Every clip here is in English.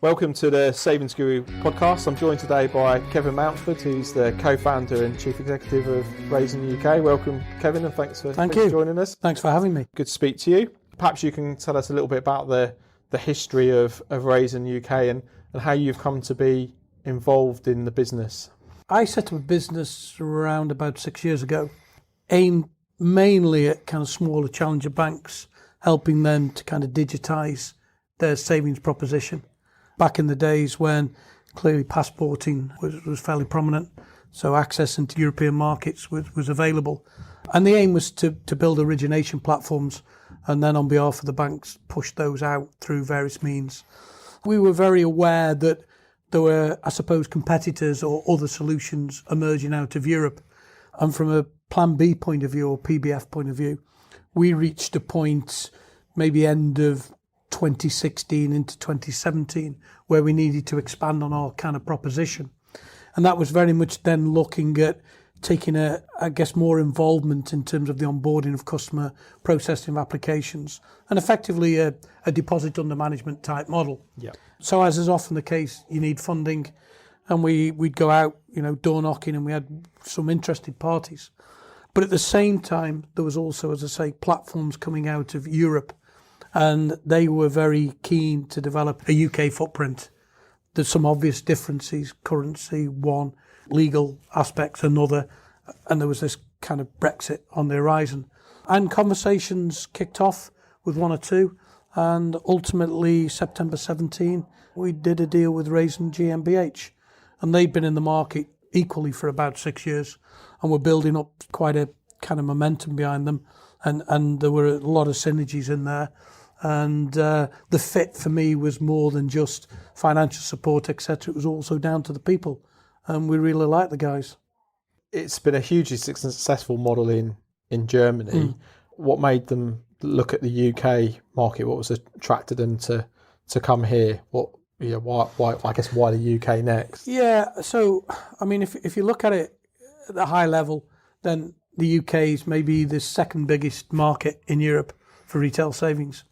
Welcome to the Savings Guru podcast. I'm joined today by Kevin Mountford, who's the co-founder and chief executive of Raisin UK. Welcome, Kevin, and thanks for joining us. Thanks for having me. Good to speak to you. Perhaps you can tell us a little bit about the history of Raisin UK and how you've come to be involved in the business. I set up a business around about 6 years ago, aimed mainly at kind of smaller challenger banks, helping them to kind of digitise their savings proposition. Back in the days when clearly passporting was fairly prominent, so access into European markets was available. And the aim was to build origination platforms and then on behalf of the banks push those out through various means. We were very aware that there were, I suppose, competitors or other solutions emerging out of Europe. And from a Plan B point of view or PBF point of view, we reached a point maybe end of 2016 into 2017 where we needed to expand on our kind of proposition. And that was very much then looking at taking more involvement in terms of the onboarding of customer, processing of applications, and effectively a deposit under management type model. Yeah. So as is often the case, you need funding, and we'd go out, door knocking, and we had some interested parties. But at the same time, there was also, as I say, platforms coming out of Europe, and they were very keen to develop a UK footprint. There's some obvious differences, currency one, legal aspects another, and there was this kind of Brexit on the horizon. And conversations kicked off with one or two, and ultimately September 17, we did a deal with Raisin GmbH, and they'd been in the market equally for about 6 years, and were building up quite a kind of momentum behind them, and there were a lot of synergies in there. And the fit for me was more than just financial support, etc. It was also down to the people, and we really like the guys. It's been a hugely successful model in Germany. What made them look at the UK market? What was attracted them to come here? Why the UK next? Yeah, so I mean, if you look at it at the high level, then the UK is maybe the second biggest market in Europe for retail savings.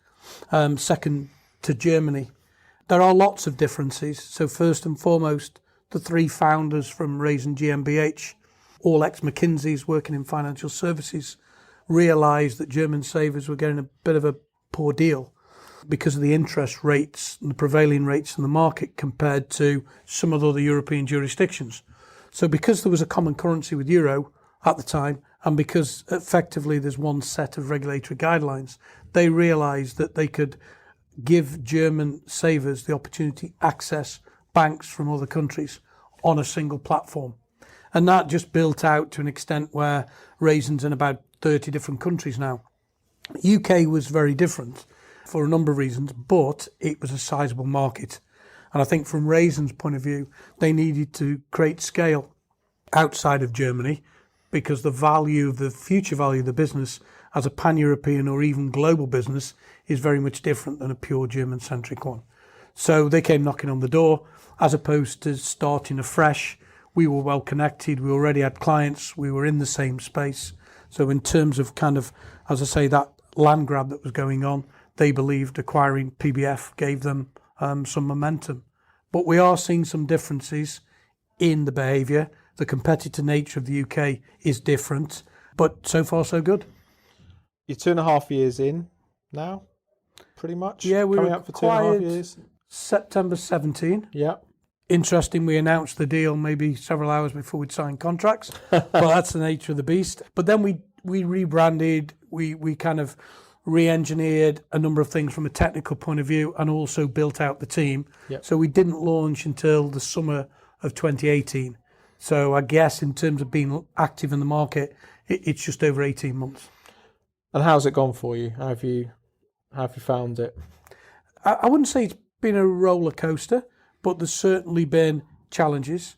Second to Germany. There are lots of differences. So first and foremost, the three founders from Raisin GmbH, all ex-McKinsey's working in financial services, realised that German savers were getting a bit of a poor deal because of the interest rates and the prevailing rates in the market compared to some of the other European jurisdictions. So because there was a common currency with euro at the time, and because effectively there's one set of regulatory guidelines, they realised that they could give German savers the opportunity to access banks from other countries on a single platform. And that just built out to an extent where Raisin's in about 30 different countries now. UK was very different for a number of reasons, but it was a sizable market. And I think from Raisin's point of view, they needed to create scale outside of Germany, because the future value of the business as a pan-European or even global business is very much different than a pure German-centric one. So they came knocking on the door, as opposed to starting afresh. We were well connected, we already had clients, we were in the same space. So in terms of kind of, as I say, that land grab that was going on, they believed acquiring PBF gave them some momentum. But we are seeing some differences in the behaviour. The competitor nature of the UK is different, but so far so good. You're 2.5 years in now, pretty much? Yeah, we coming were up for 2.5 years. September 17. Yeah. Interesting, we announced the deal maybe several hours before we'd signed contracts, but that's the nature of the beast. But then we rebranded, we kind of re-engineered a number of things from a technical point of view and also built out the team. Yep. So we didn't launch until the summer of 2018. So I guess in terms of being active in the market, it's just over 18 months. And how's it gone for you? How have you found it? I wouldn't say it's been a roller coaster, but there's certainly been challenges,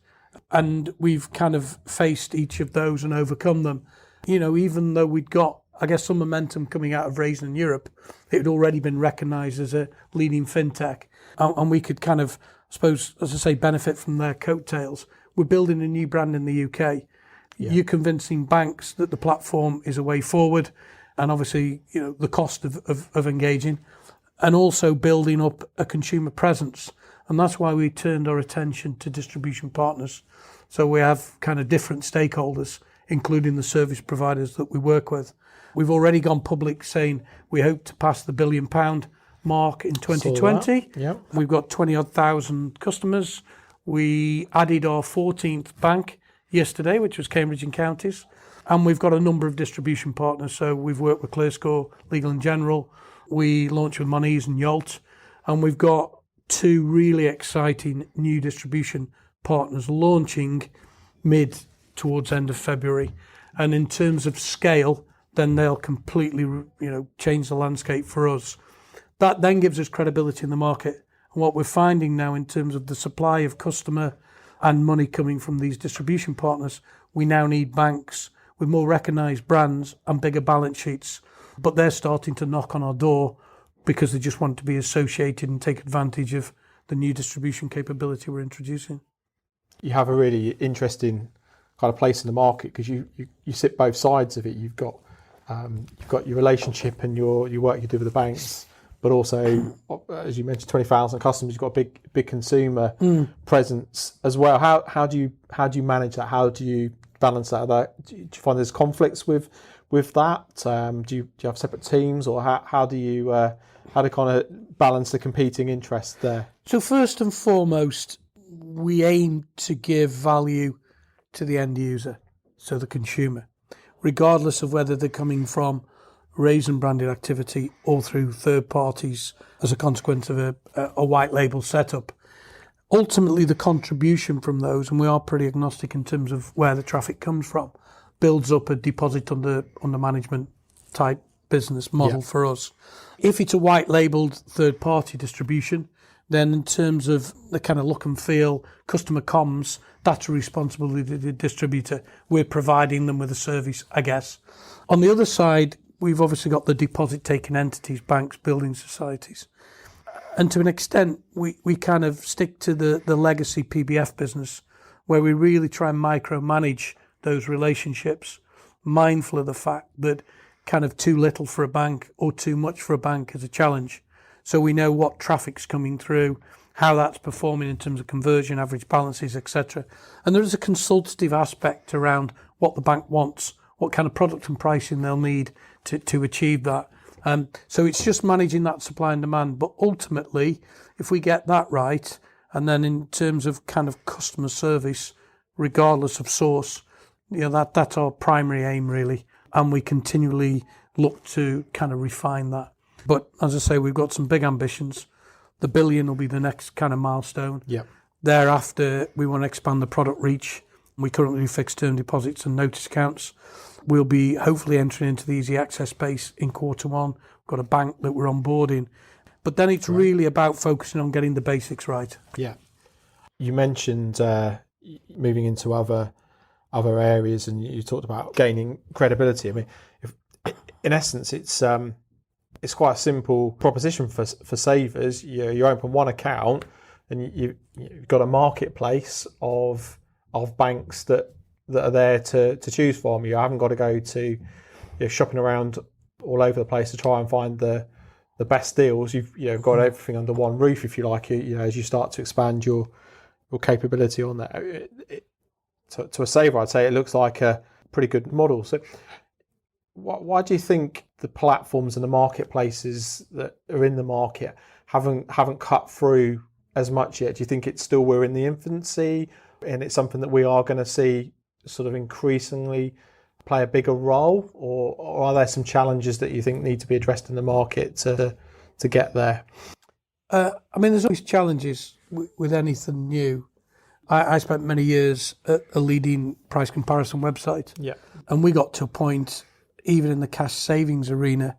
and we've kind of faced each of those and overcome them. Even though we'd got, I guess, some momentum coming out of Raisin in Europe, it had already been recognised as a leading fintech, and we could kind of, I suppose, as I say, benefit from their coattails. We're building a new brand in the UK. Yeah. You're convincing banks that the platform is a way forward, and obviously, the cost of engaging, and also building up a consumer presence. And that's why we turned our attention to distribution partners. So we have kind of different stakeholders, including the service providers that we work with. We've already gone public saying we hope to pass the £1 billion mark in 2020. Yep. We've got 20-odd thousand customers. We added our 14th bank yesterday, which was Cambridge and Counties. And we've got a number of distribution partners. So we've worked with ClearScore, Legal and General. We launched with Monese and Yolt. And we've got 2 really exciting new distribution partners launching mid towards end of February. And in terms of scale, then they'll completely, change the landscape for us. That then gives us credibility in the market. And what we're finding now in terms of the supply of customer and money coming from these distribution partners, we now need banks with more recognised brands and bigger balance sheets. But they're starting to knock on our door because they just want to be associated and take advantage of the new distribution capability we're introducing. You have a really interesting kind of place in the market because you sit both sides of it. You've got your relationship and your work you do with the banks, but also, as you mentioned, 20,000 customers. You've got a big consumer presence as well. How do you manage that? How do you balance that? Do you find there's conflicts with that? Do you have separate teams, or how do you kind of balance the competing interests there? So first and foremost, we aim to give value to the end user, so the consumer, regardless of whether they're coming from Raisin branded activity or through third parties as a consequence of a white label setup. Ultimately, the contribution from those, and we are pretty agnostic in terms of where the traffic comes from, builds up a deposit under management type business model for us. If it's a white labelled third party distribution, then in terms of the kind of look and feel, customer comms, that's a responsibility of the distributor. We're providing them with a service, I guess. On the other side, we've obviously got the deposit taking entities, banks, building societies. And to an extent, we kind of stick to the legacy PBF business, where we really try and micromanage those relationships, mindful of the fact that kind of too little for a bank or too much for a bank is a challenge. So we know what traffic's coming through, how that's performing in terms of conversion, average balances, etc. And there is a consultative aspect around what the bank wants, what kind of product and pricing they'll need to achieve that. So it's just managing that supply and demand. But ultimately, if we get that right, and then in terms of kind of customer service, regardless of source, that's our primary aim really. And we continually look to kind of refine that. But as I say, we've got some big ambitions. The $1 billion will be the next kind of milestone. Yeah. Thereafter, we want to expand the product reach. We currently do fixed term deposits and notice accounts. We'll be hopefully entering into the easy access space in Q1. We've got a bank that we're onboarding. But then it's really about focusing on getting the basics right. Yeah. You mentioned moving into other areas, and you talked about gaining credibility. I mean, in essence, it's quite a simple proposition for savers. You open one account, and you've got a marketplace of banks that are there to choose from. You haven't got to go to shopping around all over the place to try and find the best deals. You've got everything under one roof, if you like. As you start to expand your capability on that, to a saver, I'd say it looks like a pretty good model. So, why do you think the platforms and the marketplaces that are in the market haven't cut through as much yet? Do you think we're in the infancy, and it's something that we are going to see sort of increasingly play a bigger role, or are there some challenges that you think need to be addressed in the market to get there? I mean, there's always challenges with anything new. I spent many years at a leading price comparison website, and we got to a point, even in the cash savings arena,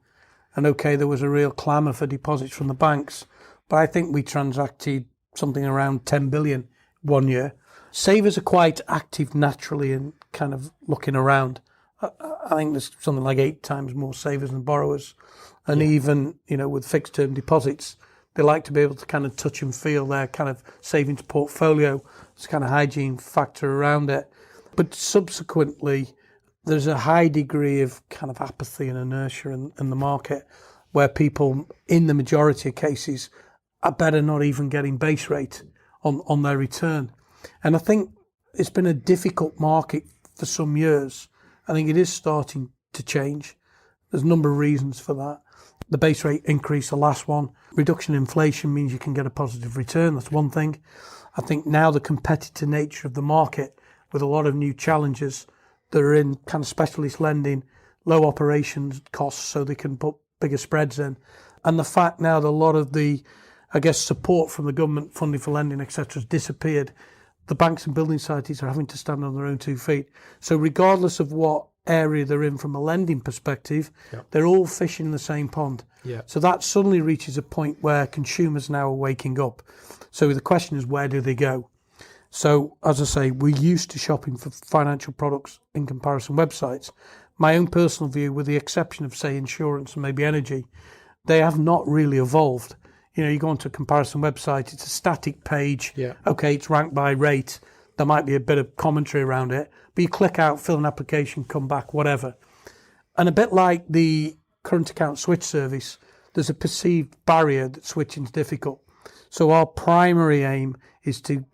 and there was a real clamour for deposits from the banks, but I think we transacted something around 10 billion one year. Savers are quite active naturally and kind of looking around. I think there's something like 8 times more savers than borrowers. And even, with fixed term deposits, they like to be able to kind of touch and feel their kind of savings portfolio. There's a kind of hygiene factor around it. But subsequently, there's a high degree of kind of apathy and inertia in the market, where people, in the majority of cases, are better not even getting base rate on their return. And I think it's been a difficult market for some years. I think it is starting to change. There's a number of reasons for that. The base rate increase, the last one. Reduction in inflation means you can get a positive return. That's one thing. I think now the competitive nature of the market, with a lot of new challenges that are in kind of specialist lending, low operations costs so they can put bigger spreads in. And the fact now that a lot of the, I guess, support from the government, funding for lending, etc., has disappeared, the banks and building societies are having to stand on their own 2 feet. So regardless of what area they're in from a lending perspective, they're all fishing in the same pond. So that suddenly reaches a point where consumers now are waking up. So the question is, where do they go? So as I say, we're used to shopping for financial products in comparison websites. My own personal view, with the exception of, say, insurance and maybe energy, they have not really evolved. You know, you go onto a comparison website, it's a static page. Okay, it's ranked by rate. There might be a bit of commentary around it, but you click out, fill an application, come back, whatever. And a bit like the current account switch service, there's a perceived barrier that switching is difficult. So our primary aim is to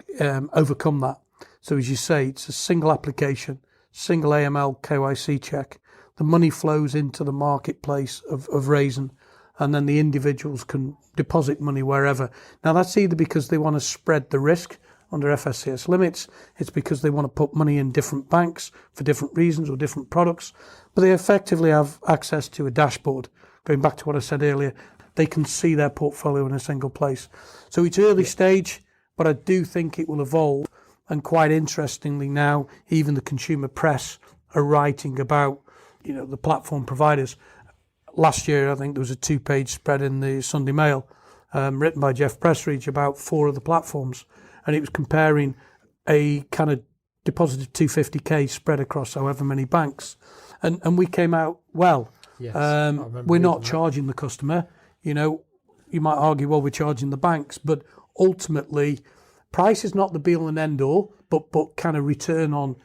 overcome that. So as you say, it's a single application, single AML KYC check. The money flows into the marketplace of Raisin, and then the individuals can deposit money wherever. Now that's either because they want to spread the risk under FSCS limits, it's because they want to put money in different banks for different reasons or different products, but they effectively have access to a dashboard. Going back to what I said earlier, they can see their portfolio in a single place. So it's early stage, but I do think it will evolve. And quite interestingly now, even the consumer press are writing about, you know, the platform providers. Last year, I think there was a 2-page spread in the Sunday Mail written by Jeff Pressridge about 4 of the platforms. And it was comparing a kind of deposit of 250k spread across however many banks. And we came out well. We're not charging the customer. You know, you might argue, well, we're charging the banks. But ultimately, price is not the be-all and end-all, but kind of return on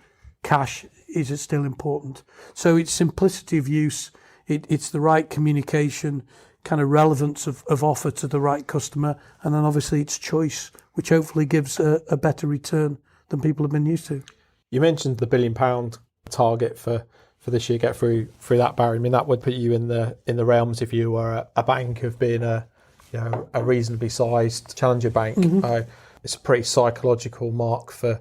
cash is still important. So it's simplicity of use. It's the right communication, kind of relevance of offer to the right customer, and then obviously it's choice, which hopefully gives a better return than people have been used to. You mentioned the £1 billion target for this year, get through that barrier. I mean, that would put you in the realms, if you were a bank, of being a reasonably sized challenger bank. It's a pretty psychological mark for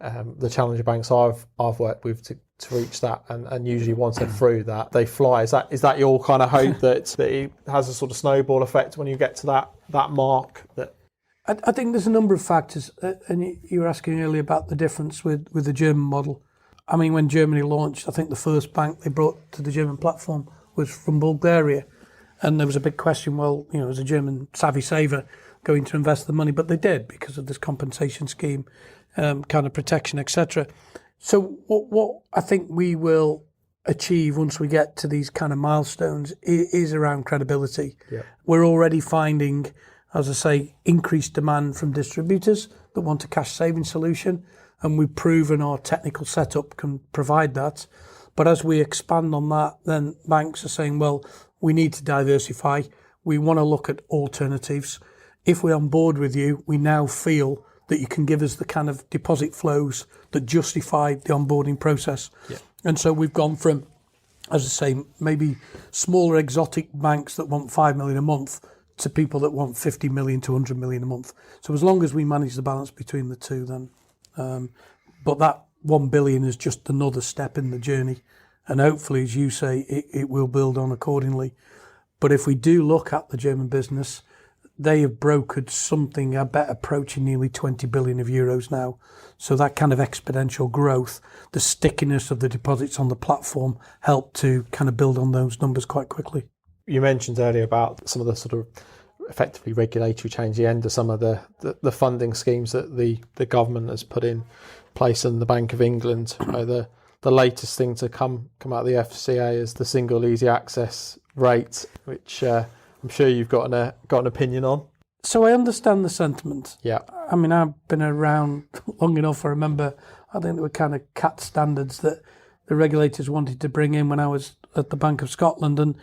the challenger banks I've worked with to reach that, and usually once they're through that, they fly. Is that your kind of hope that it has a sort of snowball effect when you get to that mark? That I think there's a number of factors, and you were asking earlier about the difference with the German model. I mean, when Germany launched, I think the first bank they brought to the German platform was from Bulgaria, and there was a big question, well, you know, as a German savvy saver going to invest the money, but they did because of this compensation scheme, kind of protection, etc. So what I think we will achieve once we get to these kind of milestones is around credibility. We're already finding, as I say, increased demand from distributors that want a cash saving solution, and we've proven our technical setup can provide that. But as we expand on that, then banks are saying, well, we need to diversify. We want to look at alternatives. If we're on board with you, we now feel that you can give us the kind of deposit flows that justify the onboarding process. And so we've gone from, as I say, maybe smaller exotic banks that want 5 million a month to people that want 50 million to 100 million a month. So as long as we manage the balance between the two, then, but that 1 billion is just another step in the journey. And hopefully, as you say, it will build on accordingly. But if we do look at the German business, they have brokered something, I bet, approaching nearly 20 billion of euros now. So that kind of exponential growth, the stickiness of the deposits on the platform helped to kind of build on those numbers quite quickly. You mentioned earlier about some of the sort of effectively regulatory change, the end of some of the funding schemes that the government has put in place, and the Bank of England. The latest thing to come out of the FCA is the single easy access rate, which I'm sure you've got an opinion on. So I understand the sentiment. Yeah. I mean, I've been around long enough. I remember, I think there were kind of CAT standards that the regulators wanted to bring in when I was at the Bank of Scotland. And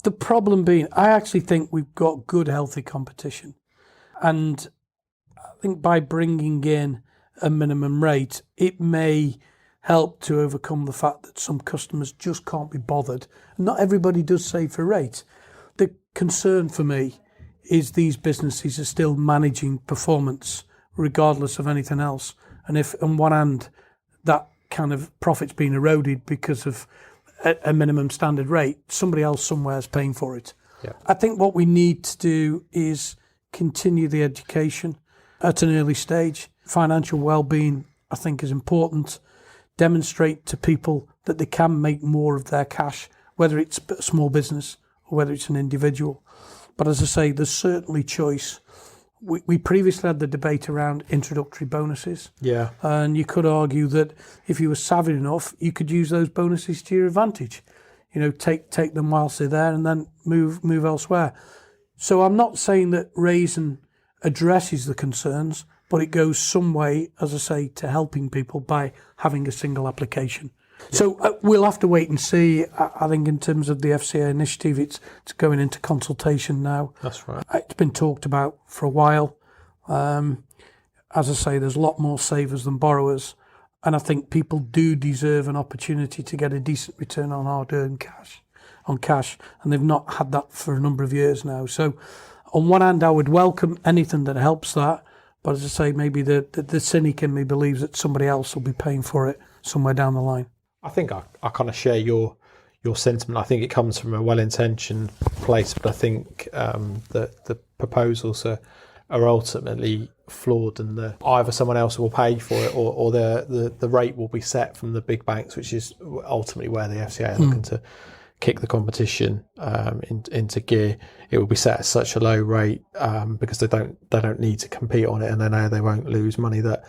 the problem being, I actually think we've got good, healthy competition. And I think by bringing in a minimum rate, it may help to overcome the fact that some customers just can't be bothered. Not everybody does save for rate. The concern for me is these businesses are still managing performance regardless of anything else. And if on one hand that kind of profit's been eroded because of a minimum standard rate, somebody else somewhere is paying for it. Yeah. I think what we need to do is continue the education at an early stage. Financial well-being, I think, is important. Demonstrate to people that they can make more of their cash, whether it's a small business or whether it's an individual. But as I say, there's certainly choice. We previously had the debate around introductory bonuses. Yeah. And you could argue that if you were savvy enough, you could use those bonuses to your advantage. Take them whilst they're there and then move elsewhere. So I'm not saying that Raisin addresses the concerns, but it goes some way, as I say, to helping people by having a single application. Yeah. So we'll have to wait and see. I think in terms of the FCA initiative, it's going into consultation now. That's right. It's been talked about for a while. As I say, there's a lot more savers than borrowers. And I think people do deserve an opportunity to get a decent return on hard-earned cash, and they've not had that for a number of years now. So on one hand, I would welcome anything that helps that. But as I say, maybe the cynic in me believes that somebody else will be paying for it somewhere down the line. I think I kind of share your sentiment. I think it comes from a well-intentioned place, but I think that the proposals are ultimately flawed, and either someone else will pay for it, or the rate will be set from the big banks, which is ultimately where the FCA are looking to kick the competition into gear. It will be set at such a low rate because they don't need to compete on it, and they know they won't lose money. That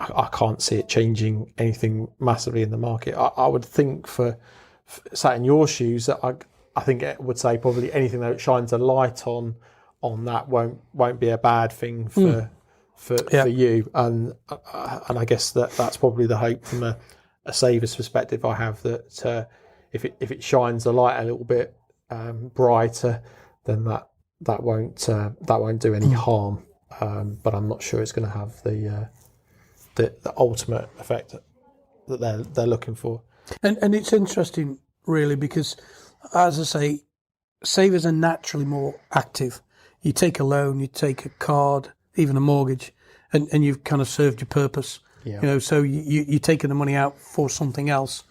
I can't see it changing anything massively in the market. I would think for sat in your shoes that I think it would say probably anything that shines a light on that won't be a bad thing for you. And I guess that's probably the hope from a saver's perspective I have, that if it shines the light a little bit brighter, then that won't do any harm. But I'm not sure it's going to have the ultimate effect that they're looking for. And it's interesting, really, because as I say, savers are naturally more active. You take a loan, you take a card, even a mortgage, and you've kind of served your purpose. Yeah. So you're taking the money out for something else.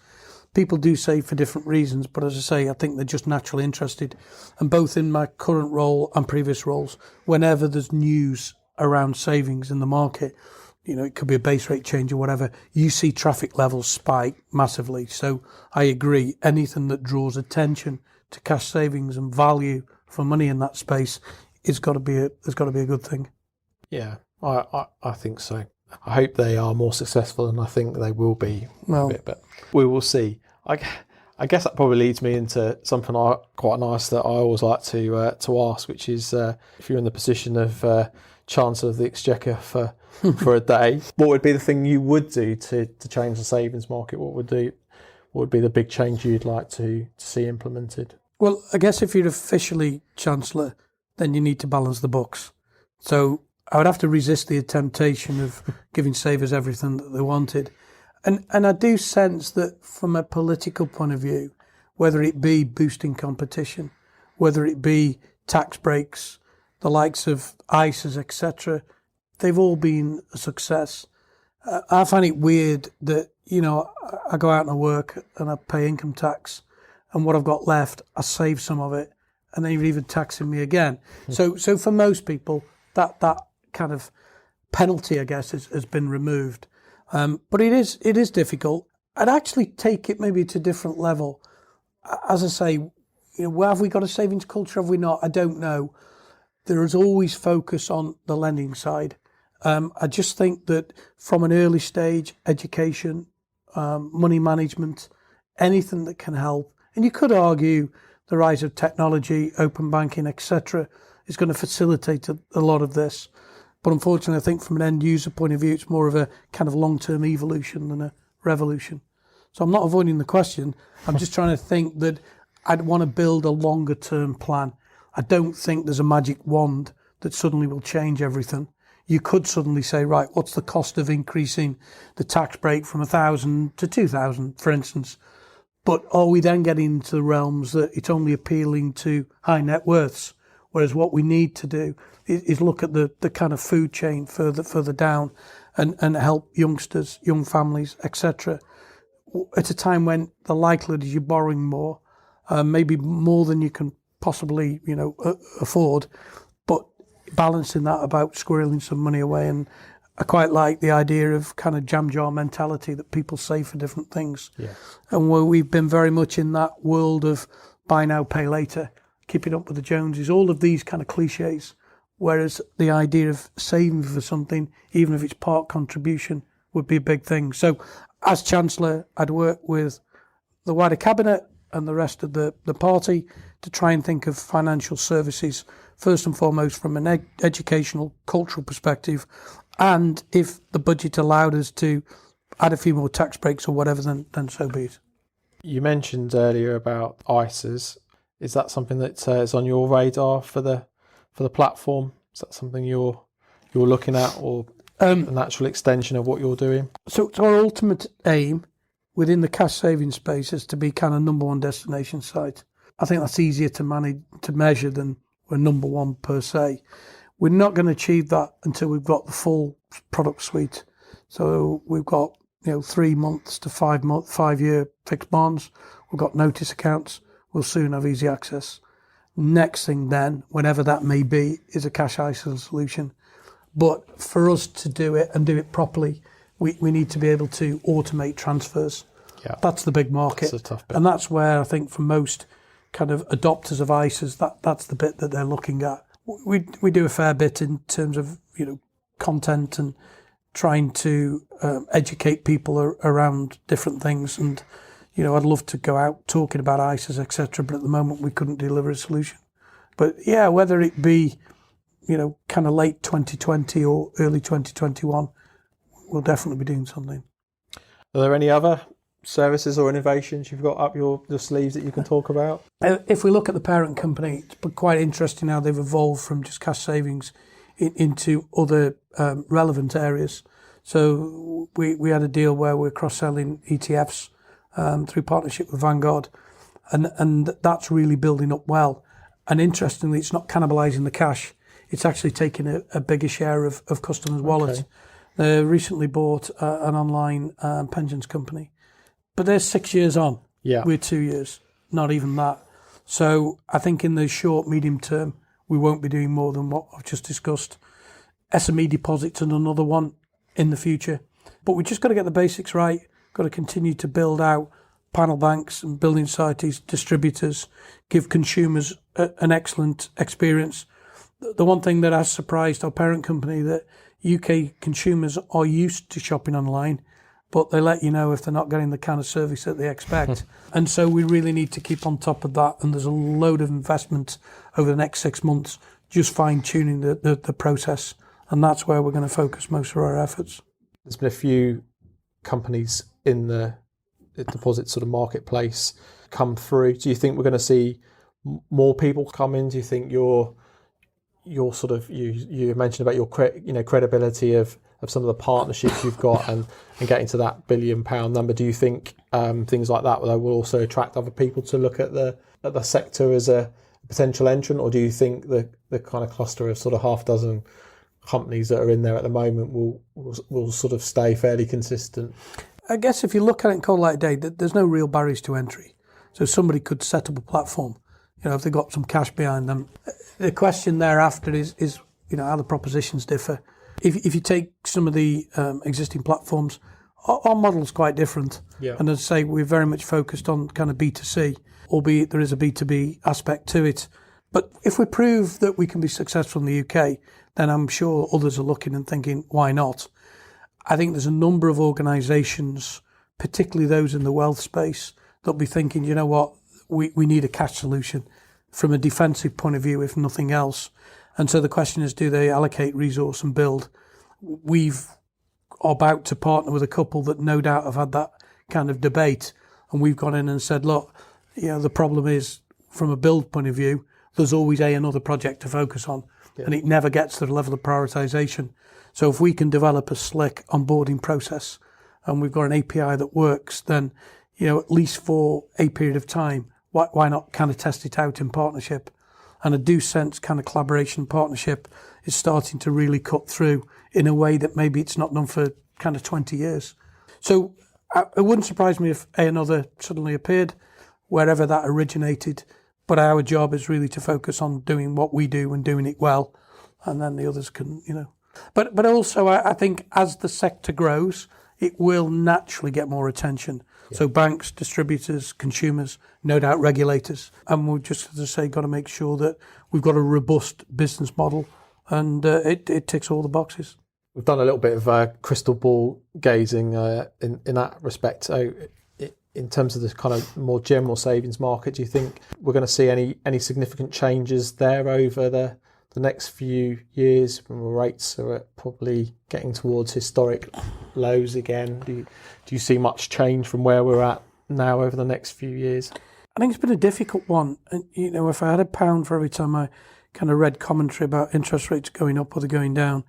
People do save for different reasons, but as I say, I think they're just naturally interested. And both in my current role and previous roles, whenever there's news around savings in the market, it could be a base rate change or whatever, you see traffic levels spike massively. So I agree, anything that draws attention to cash savings and value for money in that space has got to be a good thing. Yeah, I think so. I hope they are more successful, and I think they will be a bit, but we will see. I guess that probably leads me into something quite nice that I always like to ask, which is if you're in the position of Chancellor of the Exchequer for a day, what would be the thing you would do to change the savings market? What would be the big change you'd like to see implemented? Well, I guess if you're officially Chancellor, then you need to balance the books. So I would have to resist the temptation of giving savers everything that they wanted. And I do sense that from a political point of view, whether it be boosting competition, whether it be tax breaks, the likes of ISAs, etc., they've all been a success. I find it weird that, I go out and I work and I pay income tax, and what I've got left, I save some of it, and then you're even taxing me again. So for most people, that kind of penalty, I guess, has been removed. But it is difficult. I'd actually take it maybe to a different level. As I say, have we got a savings culture? Have we not? I don't know. There is always focus on the lending side. I just think that from an early stage, education, money management, anything that can help. And you could argue the rise of technology, open banking, etc., is going to facilitate a lot of this. But unfortunately, I think from an end user point of view, it's more of a kind of long-term evolution than a revolution. So I'm not avoiding the question. I'm just trying to think that I'd want to build a longer-term plan. I don't think there's a magic wand that suddenly will change everything. You could suddenly say, right, what's the cost of increasing the tax break from 1,000 to 2,000, for instance? But are we then getting into the realms that it's only appealing to high net worths? Whereas what we need to do is look at the kind of food chain further down and help youngsters, young families, etc. At a time when the likelihood is you're borrowing more, maybe more than you can possibly, afford, but balancing that about squirreling some money away. And I quite like the idea of kind of jam jar mentality that people save for different things. Yeah. And where we've been very much in that world of buy now, pay later, keeping up with the Joneses, all of these kind of cliches. Whereas the idea of saving for something, even if it's part contribution, would be a big thing. So as Chancellor, I'd work with the wider cabinet and the rest of the party to try and think of financial services, first and foremost from an educational, cultural perspective. And if the budget allowed us to add a few more tax breaks or whatever, then so be it. You mentioned earlier about ISAs. Is that something that is on your radar for the platform? Is that something you're looking at, or a natural extension of what you're doing? So our ultimate aim within the cash saving space is to be kind of number one destination site. I think that's easier to manage, to measure than we're number one per se. We're not going to achieve that until we've got the full product suite. So we've got 3 months to 5 year fixed bonds. We've got notice accounts. We'll soon have easy access. Next thing then, whenever that may be, is a cash ISA solution. But for us to do it and do it properly, we need to be able to automate transfers. Yeah. That's the big market. That's a tough bit. And that's where I think for most kind of adopters of ISAs, that's the bit that they're looking at. We do a fair bit in terms of content and trying to educate people around different things. And I'd love to go out talking about ISAs, etc. But at the moment, we couldn't deliver a solution. But yeah, whether it be kind of late 2020 or early 2021, we'll definitely be doing something. Are there any other services or innovations you've got up your sleeves that you can talk about? If we look at the parent company, it's been quite interesting how they've evolved from just cash savings into other relevant areas. So we had a deal where we're cross-selling ETFs through partnership with Vanguard, and that's really building up well. And interestingly, it's not cannibalising the cash. It's actually taking a bigger share of customers' wallets. Okay. They recently bought an online pensions company. But they're 6 years on. Yeah. We're 2 years, not even that. So I think in the short, medium term, we won't be doing more than what I've just discussed. SME deposits and another one in the future. But we just got to get the basics right. Got to continue to build out panel banks and building societies, distributors, give consumers an excellent experience. The one thing that has surprised our parent company, that UK consumers are used to shopping online, but they let you know if they're not getting the kind of service that they expect. And so we really need to keep on top of that. And there's a load of investment over the next 6 months, just fine-tuning the process. And that's where we're going to focus most of our efforts. There's been a few companies in the deposit sort of marketplace come through. Do you think we're going to see more people come in? Do you think your sort of, you mentioned about your credibility of some of the partnerships you've got and getting to that £1 billion number? Do you think things like that will also attract other people to look at the sector as a potential entrant, or do you think the kind of cluster of sort of half dozen companies that are in there at the moment will sort of stay fairly consistent? I guess if you look at it in cold light day, there's no real barriers to entry. So somebody could set up a platform, if they've got some cash behind them. The question thereafter is how the propositions differ. If you take some of the existing platforms, our model's quite different. Yeah. And as I say, we're very much focused on kind of B2C, albeit there is a B2B aspect to it. But if we prove that we can be successful in the UK, then I'm sure others are looking and thinking, why not? I think there's a number of organisations, particularly those in the wealth space, that'll be thinking, you know what, we need a cash solution from a defensive point of view, if nothing else. And so the question is, do they allocate resource and build? We've about to partner with a couple that no doubt have had that kind of debate. And we've gone in and said, look, the problem is, from a build point of view, there's always another project to focus on, and it never gets to the level of prioritisation. So if we can develop a slick onboarding process and we've got an API that works, then, at least for a period of time, why not kind of test it out in partnership? And I do sense kind of collaboration partnership is starting to really cut through in a way that maybe it's not done for kind of 20 years. So it wouldn't surprise me if another suddenly appeared, wherever that originated. But our job is really to focus on doing what we do and doing it well. And then the others can, But also I think as the sector grows, it will naturally get more attention. Yeah. So banks, distributors, consumers, no doubt regulators. And we've just, as I say, got to make sure that we've got a robust business model and it ticks all the boxes. We've done a little bit of crystal ball gazing in that respect. So in terms of the kind of more general savings market, do you think we're going to see any significant changes there over the next few years when rates are probably getting towards historic lows again? Do you see much change from where we're at now over the next few years? I think it's been a difficult one. And, if I had £1 for every time I kind of read commentary about interest rates going up or they're going down,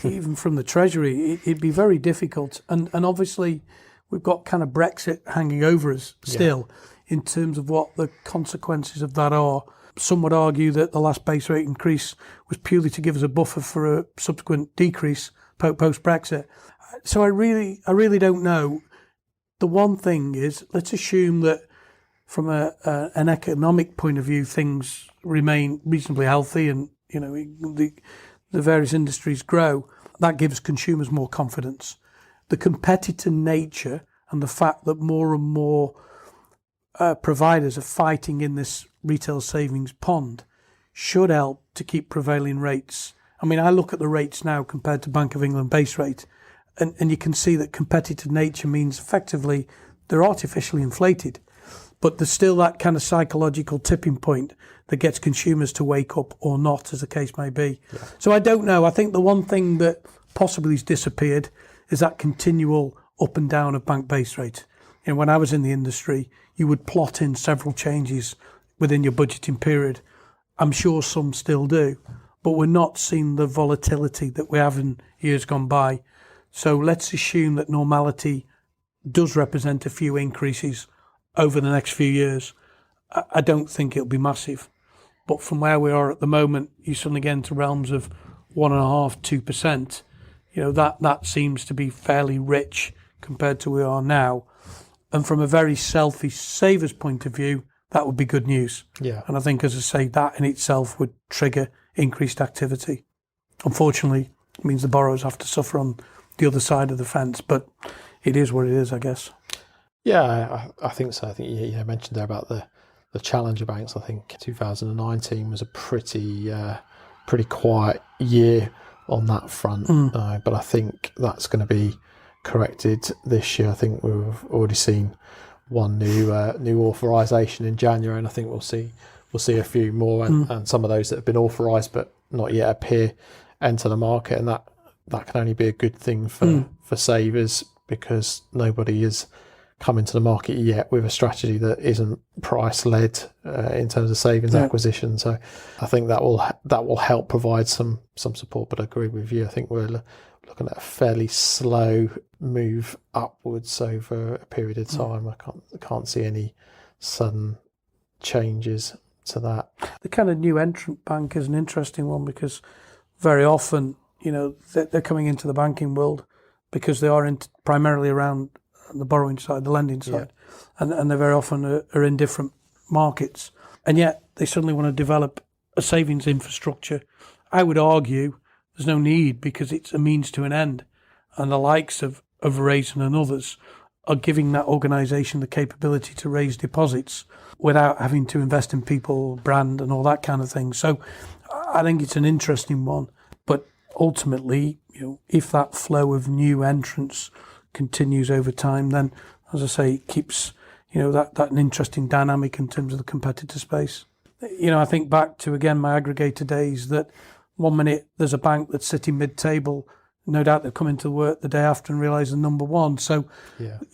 even from the Treasury, it'd be very difficult. And obviously we've got kind of Brexit hanging over us still in terms of what the consequences of that are. Some would argue that the last base rate increase was purely to give us a buffer for a subsequent decrease post-Brexit. So I really don't know. The one thing is, let's assume that from an economic point of view, things remain reasonably healthy and, the various industries grow. That gives consumers more confidence. The competitor nature and the fact that more and more providers are fighting in this retail savings pond should help to keep prevailing rates. I mean, I look at the rates now compared to Bank of England base rate, and you can see that competitive nature means effectively they're artificially inflated, but there's still that kind of psychological tipping point that gets consumers to wake up or not, as the case may be. Yeah. So I don't know. I think the one thing that possibly has disappeared is that continual up and down of bank base rate. When I was in the industry, you would plot in several changes within your budgeting period. I'm sure some still do, but we're not seeing the volatility that we have in years gone by. So let's assume that normality does represent a few increases over the next few years. I don't think it'll be massive, but from where we are at the moment, you suddenly get into realms of 1.5%, 2%. That seems to be fairly rich compared to where we are now. And from a very selfish saver's point of view, that would be good news. Yeah. And I think, as I say, that in itself would trigger increased activity. Unfortunately, it means the borrowers have to suffer on the other side of the fence, but it is what it is, I guess. Yeah, I think so. I think you mentioned there about the challenger banks. I think 2019 was a pretty quiet year on that front, but I think that's going to be corrected this year. I think we've already seen one new authorisation in January, and I think we'll see a few more, and some of those that have been authorised but not yet enter the market, and that can only be a good thing for savers, because nobody is coming to the market yet with a strategy that isn't price led in terms of savings acquisition. So I think that will help provide some support. But I agree with you. I think we're looking at a fairly slow move upwards over a period of time. I can't see any sudden changes to that. The kind of new entrant bank is an interesting one, because very often, they're coming into the banking world because they are primarily around the borrowing side, the lending side, and they very often are in different markets, and yet they suddenly want to develop a savings infrastructure. I would argue there's no need, because it's a means to an end, and the likes of Raisin and others are giving that organisation the capability to raise deposits without having to invest in people, brand and all that kind of thing. So I think it's an interesting one, but ultimately, if that flow of new entrants continues over time, then, as I say, it keeps, that an interesting dynamic in terms of the competitor space. I think back to, again, my aggregator days, that one minute there's a bank that's sitting mid-table, no doubt they'll come into work the day after and realise they're number one. So,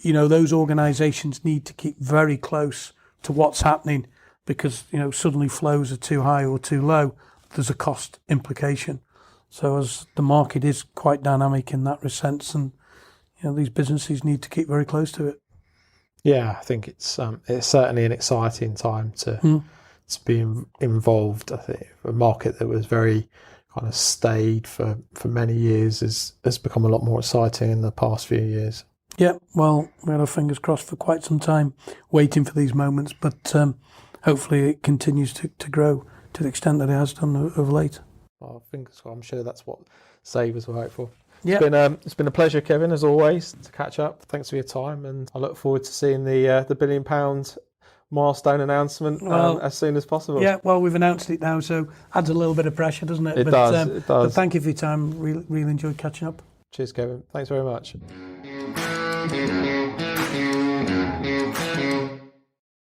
those organisations need to keep very close to what's happening, because suddenly flows are too high or too low, there's a cost implication. So as the market is quite dynamic in that sense, and these businesses need to keep very close to it. Yeah, I think it's certainly an exciting time to be involved. I think a market that was very kind of stayed for many years has become a lot more exciting in the past few years. Yeah, well, we had our fingers crossed for quite some time, waiting for these moments, but hopefully it continues to grow to the extent that it has done of late. Well, I'm sure that's what savers will hope for. Yeah. It's been a pleasure, Kevin, as always, to catch up. Thanks for your time, and I look forward to seeing the £1 billion milestone announcement as soon as possible. Yeah, well, we've announced it now, so adds a little bit of pressure, doesn't it? It does. But thank you for your time. Really enjoyed catching up. Cheers, Kevin. Thanks very much.